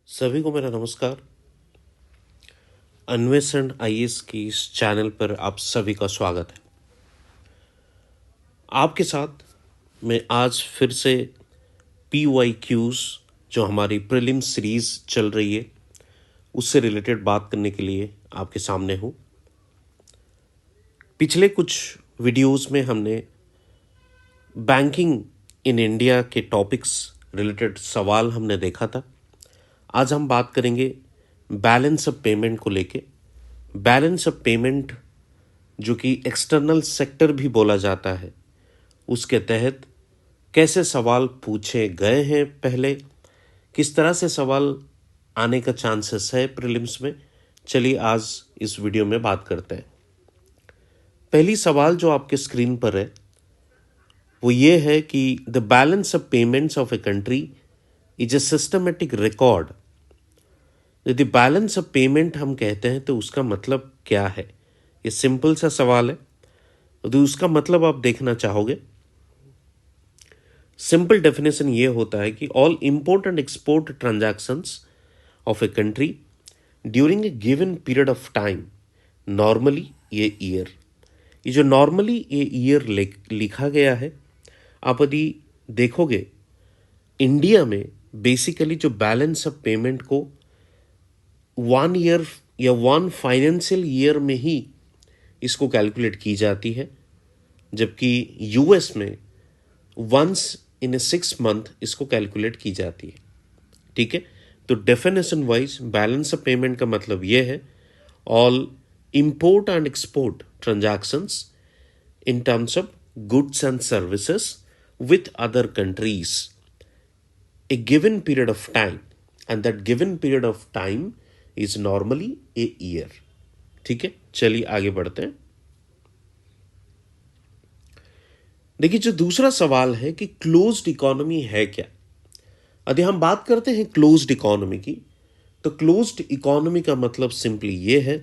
सभी को मेरा नमस्कार। अन्वेषण आईएएस की इस चैनल पर आप सभी का स्वागत है। आपके साथ मैं आज फिर से PYQs जो हमारी प्रीलिम सीरीज चल रही है उससे रिलेटेड बात करने के लिए आपके सामने हूँ। पिछले कुछ वीडियोस में हमने बैंकिंग इन इंडिया के टॉपिक्स रिलेटेड सवाल हमने देखा था। आज हम बात करेंगे बैलेंस ऑफ पेमेंट को लेके। बैलेंस ऑफ पेमेंट जो कि एक्सटर्नल सेक्टर भी बोला जाता है, उसके तहत कैसे सवाल पूछे गए हैं, पहले किस तरह से सवाल आने का चांसेस है प्रीलिम्स में। चलिए आज इस वीडियो में बात करते हैं। पहली सवाल जो आपके स्क्रीन पर है वो ये है कि the balance of payments of a country is a systematic record. यदि बैलेंस ऑफ पेमेंट हम कहते हैं तो उसका मतलब क्या है? ये सिंपल सा सवाल है, तो उसका मतलब आप देखना चाहोगे। सिंपल डेफिनेशन ये होता है कि all import and export transactions of a country during a given period of time, normally ये ईयर, ये जो नॉर्मली ये ईयर लिखा गया है, आप यदि देखोगे इंडिया में बेसिकली जो बैलेंस ऑफ पेमेंट को 1 ईयर या 1 फाइनेंशियल ईयर में ही इसको कैलकुलेट की जाती है, जबकि यूएस में वंस इन ए 6 मंथ इसको कैलकुलेट की जाती है। ठीक है, तो definition wise balance of payment का मतलब यह है all import and export transactions in terms of goods and services with other countries a given period of time, and that given period of time is normally a year. ठीक है, चलिए आगे बढ़ते हैं। देखिए, जो दूसरा सवाल है कि क्लोज्ड इकोनॉमी है क्या। यदि हम बात करते हैं क्लोज्ड इकोनॉमी की, तो क्लोज्ड इकोनॉमी का मतलब सिंपली ये है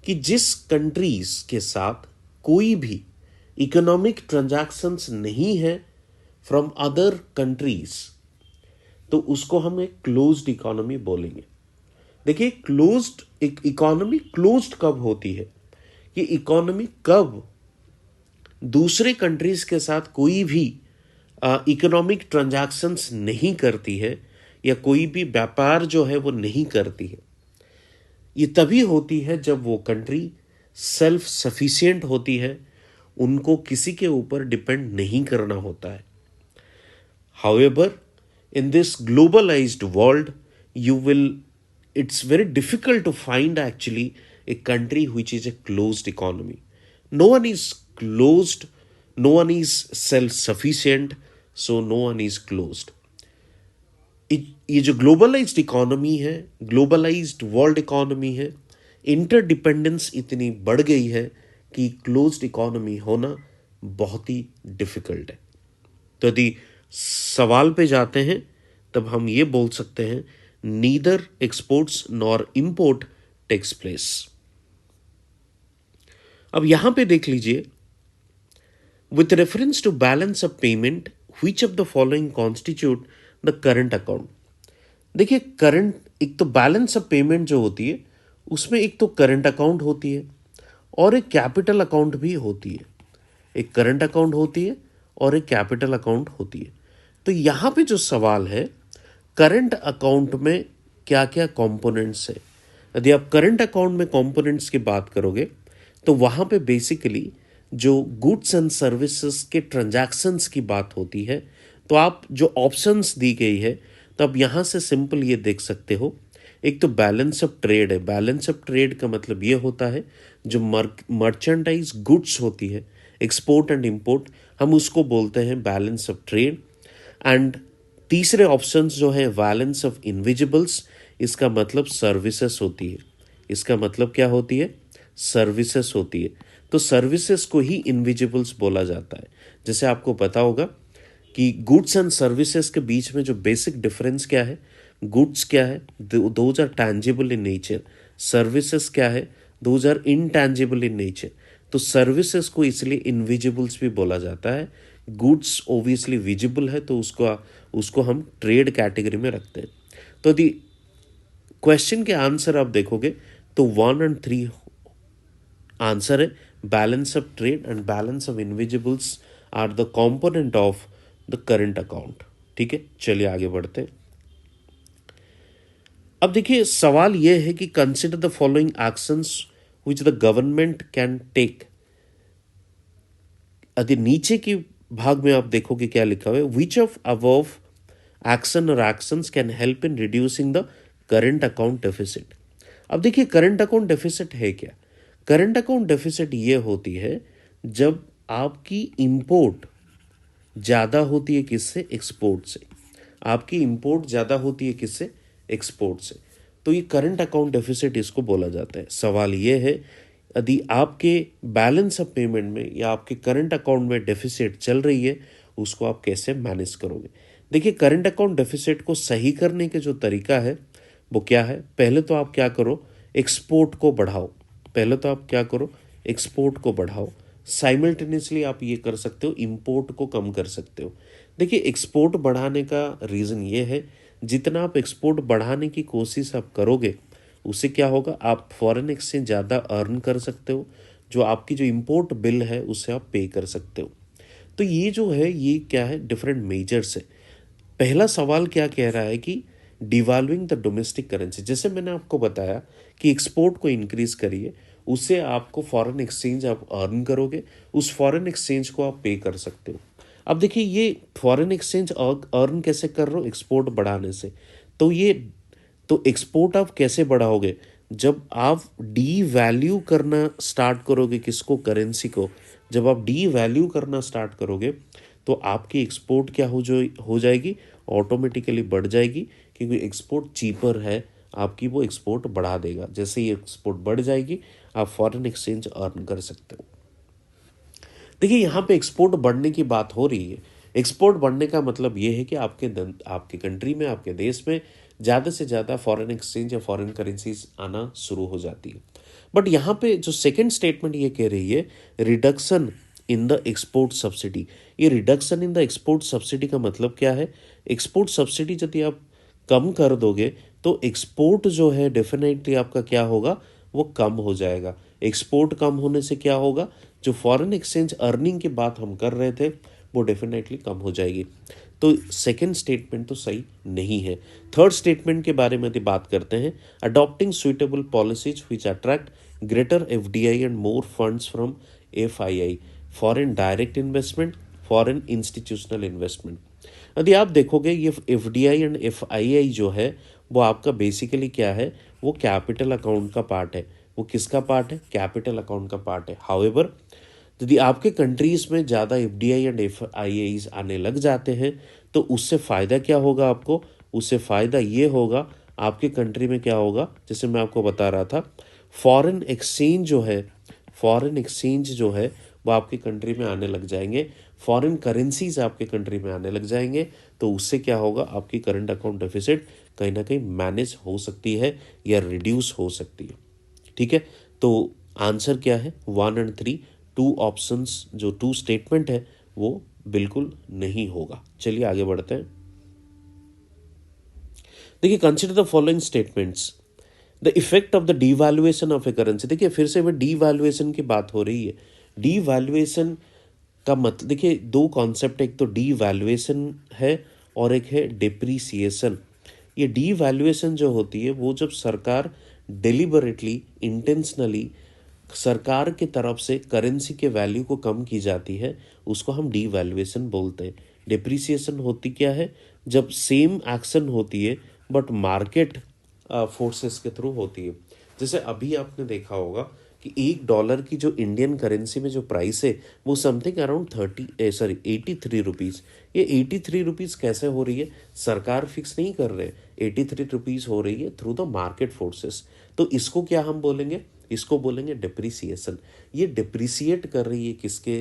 कि जिस कंट्रीज के साथ कोई भी इकोनॉमिक ट्रांजैक्शंस नहीं है फ्रॉम अदर कंट्रीज, तो उसको हम एक क्लोज्ड इकोनॉमी बोलेंगे। देखिए, क्लोज्ड इकोनॉमी क्लोज्ड कब होती है? ये इकोनॉमी कब दूसरे कंट्रीज के साथ कोई भी इकोनॉमिक ट्रांजैक्शंस नहीं करती है या कोई भी व्यापार जो है वो नहीं करती है, ये तभी होती है जब वो कंट्री सेल्फ सफिशिएंट होती है, उनको किसी के ऊपर डिपेंड नहीं करना होता है। However, in this globalized world, it's very difficult to find actually a country which is a closed economy. No one is closed, no one is self-sufficient, so no one is closed. ये जो globalised economy है, globalised world economy है, interdependence इतनी बढ़ गई है कि closed economy होना बहुत ही डिफिकल्ट है। तो यदि सवाल पे जाते हैं तब हम ये बोल सकते हैं neither exports nor import takes place. अब यहां पे देख लीजिए, with reference to balance of payment which of the following constitute the current account. देखिए, करंट, एक तो बैलेंस ऑफ पेमेंट जो होती है उसमें एक तो करंट अकाउंट होती है और एक कैपिटल अकाउंट भी होती है। एक करंट अकाउंट होती है और एक कैपिटल अकाउंट होती है। तो यहाँ पे जो सवाल है, करंट अकाउंट में क्या क्या कंपोनेंट्स है। यदि आप करंट अकाउंट में कंपोनेंट्स की बात करोगे तो वहाँ पे बेसिकली जो गुड्स एंड सर्विसेज के ट्रांजैक्शंस की बात होती है, तो आप जो ऑप्शंस दी गई है, तो आप यहाँ से सिंपल ये देख सकते हो। एक तो बैलेंस ऑफ ट्रेड है। बैलेंस ऑफ ट्रेड का मतलब ये होता है जो मर्चेंडाइज गुड्स होती है, एक्सपोर्ट एंड इंपोर्ट, हम उसको बोलते हैं बैलेंस ऑफ ट्रेड। एंड तीसरे ऑप्शंस जो है बैलेंस ऑफ इनविजिबल्स, इसका मतलब सर्विसेज होती है। इसका मतलब क्या होती है? सर्विसेज होती है। तो सर्विसेज को ही इनविजिबल्स बोला जाता है। जैसे आपको पता होगा कि गुड्स एंड सर्विसेज के बीच में जो बेसिक डिफरेंस क्या है, गुड्स क्या है, those are tangible in nature. Services क्या है, those are intangible in nature. तो सर्विसेज को इसलिए इनविजिबल्स भी बोला जाता है। गुड्स ओबियसली विजिबल है, तो उसको हम ट्रेड कैटेगरी में रखते हैं। तो यदि क्वेश्चन के आंसर आप देखोगे तो 1 और 3 आंसर है। Balance of trade and balance of invisibles are the component of the current account. ठीक है, चलिए आगे बढ़ते हैं। अब देखिए सवाल यह है कि consider the following actions which the government can take. यदि नीचे की भाग में आप देखोगे क्या लिखा हुआ है, विच ऑफ अबव एक्शन और actions can help in reducing the current account deficit. अब देखिए करंट अकाउंट डेफिसिट है क्या। करंट अकाउंट डेफिसिट ये होती है जब आपकी इंपोर्ट ज़्यादा होती है किससे, एक्सपोर्ट से। आपकी इंपोर्ट ज़्यादा होती है किससे, एक्सपोर्ट से। तो ये करंट अकाउंट डेफिसिट इसको बोला जाता है। सवाल ये है यदि आपके बैलेंस ऑफ पेमेंट में या आपके करंट अकाउंट में डेफिसिट चल रही है, उसको आप कैसे मैनेज करोगे। देखिए करंट अकाउंट डेफिसिट को सही करने के जो तरीका है वो क्या है। पहले तो आप क्या करो, एक्सपोर्ट को बढ़ाओ। पहले तो आप क्या करो, एक्सपोर्ट को बढ़ाओ। साइमल्टेनियसली आप ये कर सकते हो, इंपोर्ट को कम कर सकते हो। देखिए एक्सपोर्ट बढ़ाने का रीज़न ये है, जितना आप एक्सपोर्ट बढ़ाने की कोशिश आप करोगे उससे क्या होगा, आप फॉरेन एक्सचेंज ज़्यादा अर्न कर सकते हो। जो आपकी जो इंपोर्ट बिल है उससे आप पे कर सकते हो। तो ये जो है ये क्या है, डिफरेंट मेजर्स है। पहला सवाल क्या कह रहा है कि डिवाल्विंग द डोमेस्टिक करेंसी। जैसे मैंने आपको बताया कि एक्सपोर्ट को इंक्रीज करिए, उससे आपको फॉरेन एक्सचेंज आप अर्न करोगे, उस फॉरेन एक्सचेंज को आप पे कर सकते हो। अब देखिए ये फॉरेन एक्सचेंज अर्न कैसे कर रहे हो, एक्सपोर्ट बढ़ाने से। तो ये तो एक्सपोर्ट आप कैसे बढ़ाओगे, जब आप डी वैल्यू करना स्टार्ट करोगे किसको, करेंसी को। जब आप डी वैल्यू करना स्टार्ट करोगे तो आपकी एक्सपोर्ट क्या हो जाएगी, ऑटोमेटिकली बढ़ जाएगी, क्योंकि एक्सपोर्ट चीपर है, आपकी वो एक्सपोर्ट बढ़ा देगा। जैसे ही एक्सपोर्ट बढ़ जाएगी आप फॉरेन एक्सचेंज अर्न कर सकते हो। देखिए यहाँ पे एक्सपोर्ट बढ़ने की बात हो रही है। एक्सपोर्ट बढ़ने का मतलब ये है कि आपके कंट्री में, आपके देश में ज़्यादा से ज़्यादा फॉरेन एक्सचेंज या फॉरेन करेंसीज आना शुरू हो जाती है। बट यहाँ पे जो सेकंड स्टेटमेंट ये कह रही है, reduction in the export subsidy. ये reduction in the export subsidy का मतलब क्या है, एक्सपोर्ट सब्सिडी यदि आप कम कर दोगे तो एक्सपोर्ट जो है डेफिनेटली आपका क्या होगा, वो कम हो जाएगा। एक्सपोर्ट कम होने से क्या होगा, जो फॉरेन एक्सचेंज अर्निंग की बात हम कर रहे थे वो डेफिनेटली कम हो जाएगी। तो सेकंड स्टेटमेंट तो सही नहीं है। थर्ड स्टेटमेंट के बारे में यदि बात करते हैं, adopting suitable policies which attract greater FDI and more funds from FII, foreign direct investment, foreign institutional investment. यदि आप देखोगे ये एफडीआई एंड एफआईआई जो है वो आपका बेसिकली क्या है, वो कैपिटल अकाउंट का पार्ट है। वो किसका पार्ट है, कैपिटल अकाउंट का पार्ट है। हाउएवर यदि आपके कंट्रीज में ज़्यादा एफडीआई एंड एफआईआईज आने लग जाते हैं तो उससे फ़ायदा क्या होगा आपको, उससे फ़ायदा ये होगा आपके कंट्री में क्या होगा, जैसे मैं आपको बता रहा था, फॉरेन एक्सचेंज जो है, फॉरेन एक्सचेंज जो है वो आपकी कंट्री में आने लग जाएंगे, फॉरेन करेंसीज आपके कंट्री में आने लग जाएंगे। तो उससे क्या होगा, आपकी करंट अकाउंट डेफिसिट कहीं ना कहीं मैनेज हो सकती है या रिड्यूस हो सकती है। ठीक है, तो आंसर क्या है, 1 और 3। टू ऑप्शंस जो टू स्टेटमेंट है वो बिल्कुल नहीं होगा। चलिए आगे बढ़ते हैं। देखिए consider the following statements, the effect of the devaluation of A currency. देखिए फिर से वो डीवैल्यूएशन की बात हो रही है। डीवैल्यूएशन का मतलब, देखिए दो कॉन्सेप्ट, एक तो डीवैल्यूएशन है और एक है डिप्रिसिएशन। ये डीवैल्यूएशन जो होती है वो जब सरकार डेलिबरेटली, इंटेंशनली सरकार की तरफ से करेंसी के वैल्यू को कम की जाती है, उसको हम डीवैल्यूएशन बोलते हैं। डिप्रिसिएशन होती क्या है, जब सेम एक्शन होती है बट मार्केट फोर्सेस के थ्रू होती है। जैसे अभी आपने देखा होगा कि $1 की जो इंडियन करेंसी में जो प्राइस है वो समथिंग अराउंड 83 रुपीज़। ये 83 रुपीज़ कैसे हो रही है, सरकार फिक्स नहीं कर रहे। 83 रुपीज़ हो रही है थ्रू द मार्केट फोर्सेस। तो इसको क्या हम बोलेंगे, इसको बोलेंगे डिप्रिसिएशन। ये डिप्रिसिएट कर रही है किसके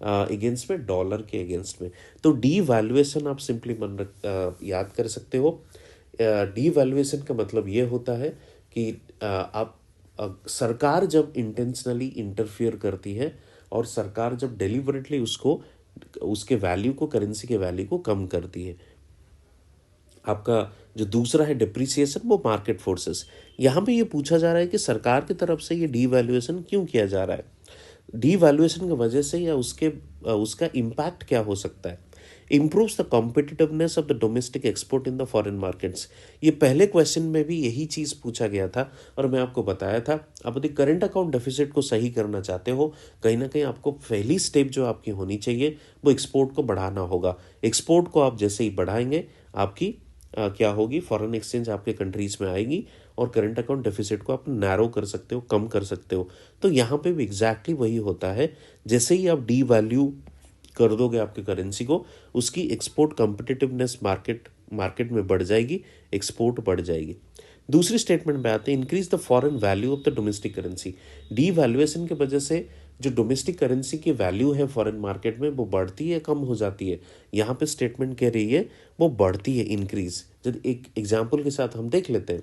अगेंस्ट में, डॉलर के अगेंस्ट में। तो डीवैल्यूएशन आप सिंपली याद कर सकते हो। डीवैल्यूएशन का मतलब ये होता है कि आप सरकार जब इंटेंशनली इंटरफियर करती है और सरकार जब डेलिबरेटली उसको, उसके वैल्यू को, करेंसी के वैल्यू को कम करती है। आपका जो दूसरा है डिप्रिसिएशन, वो मार्केट फोर्सेस। यहाँ पे ये पूछा जा रहा है कि सरकार की तरफ से ये डीवैल्यूएशन क्यों किया जा रहा है, डीवैल्यूएशन की वजह से या उसका इम्पैक्ट क्या हो सकता है। Improves the competitiveness of the domestic export in the foreign markets. ये पहले क्वेश्चन में भी यही चीज़ पूछा गया था और मैं आपको बताया था, आप यदि करंट अकाउंट डेफिसिट को सही करना चाहते हो, कहीं ना कहीं आपको पहली स्टेप जो आपकी होनी चाहिए वो एक्सपोर्ट को बढ़ाना होगा। एक्सपोर्ट को आप जैसे ही बढ़ाएंगे, आपकी क्या होगी, फॉरेन एक्सचेंज आपके कंट्रीज में आएगी और करंट अकाउंट डेफिसिट को आप नैरो कर सकते हो, कम कर सकते हो। तो यहाँ पे भी एग्जैक्टली वही होता है, जैसे ही आप डी वैल्यू कर दोगे आपके करेंसी को, उसकी एक्सपोर्ट कॉम्पिटिटिवनेस मार्केट में बढ़ जाएगी, एक्सपोर्ट बढ़ जाएगी। दूसरी स्टेटमेंट में आते हैं, increase the foreign value of the domestic currency. D valuation की वजह से जो डोमेस्टिक करेंसी की वैल्यू है फॉरेन मार्केट में, वो बढ़ती है, कम हो जाती है। यहाँ पे स्टेटमेंट कह रही है वो बढ़ती है, इंक्रीज। जब एक एग्जाम्पल के साथ हम देख लेते हैं,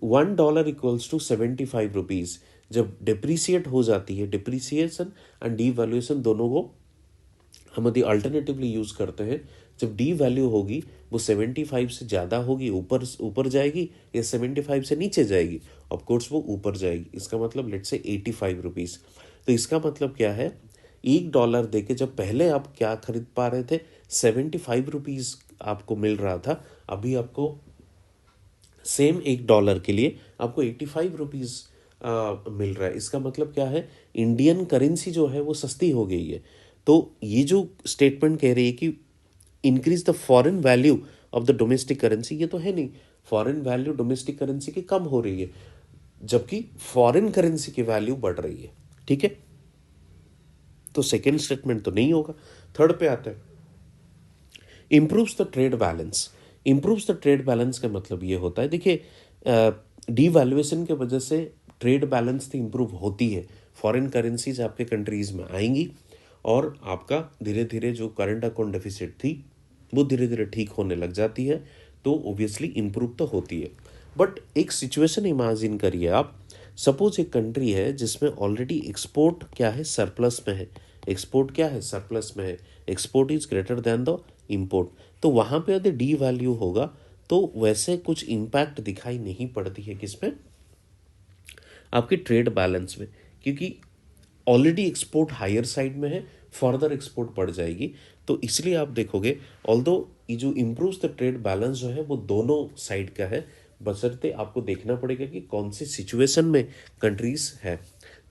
$1 इक्वल्स टू 75 रुपीज़। जब डिप्रिसिएट हो जाती है, डिप्रिसिएशन एंड डी वैल्यूएशन दोनों को हम यदि अल्टरनेटिवली यूज़ करते हैं, जब डी वैल्यू होगी वो 75 से ज़्यादा होगी, ऊपर ऊपर जाएगी, या 75 से नीचे जाएगी, ऑफकोर्स वो ऊपर जाएगी। इसका मतलब लेट्स से 85 रुपीज़। तो इसका मतलब क्या है, $1 दे के जब पहले आप क्या खरीद पा रहे थे, 75 रुपीज़ आपको मिल रहा था, अभी आपको सेम $1 के लिए आपको 85 रुपीज़ मिल रहा है। इसका मतलब क्या है, इंडियन करेंसी जो है वो सस्ती हो गई है। तो ये जो स्टेटमेंट कह रही है कि increase the foreign value of the domestic currency, ये तो है नहीं, फॉरेन वैल्यू डोमेस्टिक करेंसी की कम हो रही है, जबकि फॉरेन करेंसी की वैल्यू बढ़ रही है। ठीक है, तो सेकेंड स्टेटमेंट तो नहीं होगा। थर्ड पे आते हैं, improves the trade balance. Improves the trade balance का मतलब ये होता है, देखिए डीवैल्यूएशन की वजह से ट्रेड बैलेंस तो इम्प्रूव होती है, फॉरेन करेंसीज आपके कंट्रीज में आएंगी और आपका धीरे धीरे जो करंट अकाउंट डेफिसिट थी वो धीरे धीरे ठीक होने लग जाती है, तो ओबियसली इम्प्रूव तो होती है। बट एक सिचुएशन इमेजिन करिए आप, सपोज एक कंट्री है जिसमें ऑलरेडी एक्सपोर्ट क्या है, सरप्लस में है। एक्सपोर्ट क्या है, सरप्लस में है। Export is greater than the import. तो वहाँ पे यदि डी वैल्यू होगा तो वैसे कुछ इम्पैक्ट दिखाई नहीं पड़ती है किसमें, आपके ट्रेड बैलेंस में, क्योंकि ऑलरेडी एक्सपोर्ट हायर साइड में है, फर्दर एक्सपोर्ट बढ़ जाएगी। तो इसलिए आप देखोगे, ऑल्दो ये जो इम्प्रूव्स द ट्रेड बैलेंस जो है वो दोनों साइड का है, बशर्ते आपको देखना पड़ेगा कि कौन सी सिचुएशन में कंट्रीज है।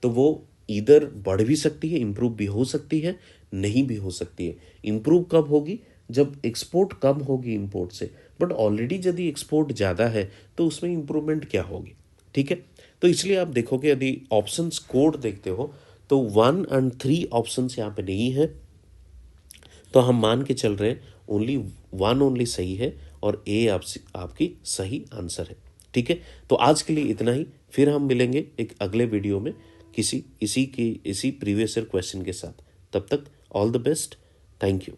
तो वो इधर बढ़ भी सकती है, इम्प्रूव भी हो सकती है, नहीं भी हो सकती है। इम्प्रूव कब होगी, जब एक्सपोर्ट कम होगी इम्पोर्ट से। बट ऑलरेडी यदि एक्सपोर्ट ज़्यादा है तो उसमें इम्प्रूवमेंट क्या होगी। ठीक है, तो इसलिए आप देखोगे, यदि ऑप्शंस कोड देखते हो तो 1 और 3 ऑप्शंस यहाँ पे नहीं है, तो हम मान के चल रहे हैं ओनली 1 ओनली सही है और ए आपकी सही आंसर है। ठीक है, तो आज के लिए इतना ही, फिर हम मिलेंगे एक अगले वीडियो में इसी प्रीवियस ईयर क्वेश्चन के साथ। तब तक all the best, thank you.